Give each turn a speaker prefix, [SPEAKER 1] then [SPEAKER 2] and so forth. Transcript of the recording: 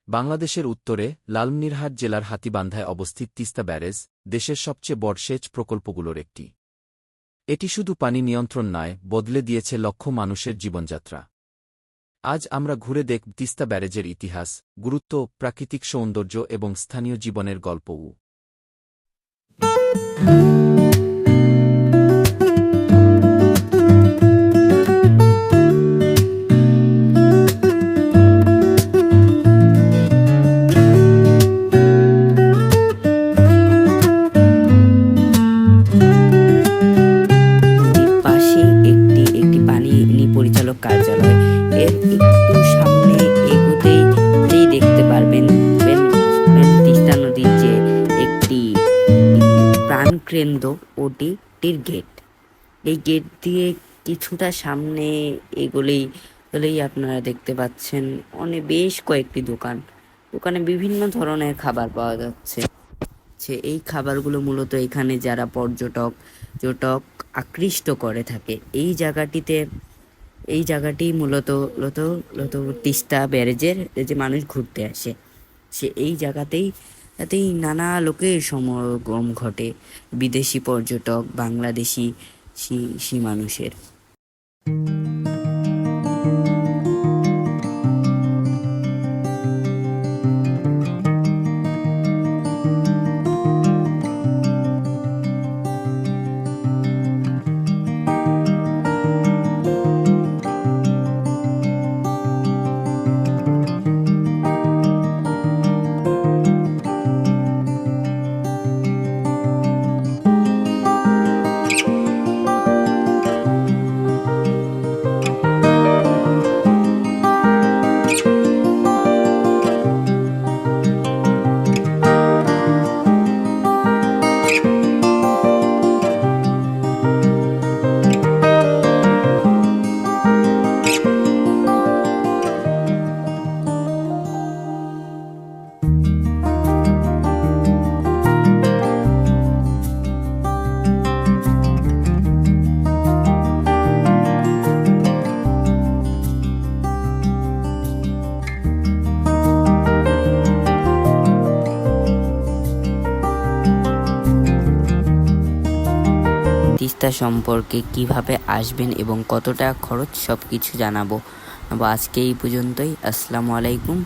[SPEAKER 1] বাংলাদেশের উত্তরে লালমনিরহাট জেলার হাতীবান্ধায় অবস্থিত তিস্তা ব্যারেজ দেশের সবচেয়ে বড় সেচ প্রকল্পগুলোর একটি। এটি শুধু পানি নিয়ন্ত্রণ নয়, বদলে দিয়েছে লক্ষ মানুষের জীবনযাত্রা। আজ আমরা ঘুরে দেখব তিস্তা ব্যারেজের ইতিহাস, গুরুত্ব, প্রাকৃতিক সৌন্দর্য এবং স্থানীয় জীবনের গল্পও।
[SPEAKER 2] পাশে একটি পানি পরিচালক কার্যালয়। এর একটু সামনে এগোতেই দেখতে পারবেন তিস্তা নদীর যে একটি প্রাণকেন্দ্র ওটির গেট। এই গেট দিয়ে কিছুটা সামনে এগোলেই আপনারা দেখতে পাচ্ছেন বেশ কয়েকটি দোকানে বিভিন্ন ধরনের খাবার পাওয়া যাচ্ছে। এই খাবারগুলো মূলত এখানে যারা পর্যটক আকৃষ্ট করে থাকে। এই জায়গাটি মূলত তিস্তা ব্যারেজের যে মানুষ ঘুরতে আসে, এই জায়গাতেই নানা লোকের সমাগম ঘটে, বিদেশি পর্যটক, বাংলাদেশি মানুষের। তিস্তা সম্পর্কে কিভাবে আসবেন এবং কত টাকা খরচ সবকিছু জানাবো। আজকে এই পর্যন্তই। আসসালামু আলাইকুম।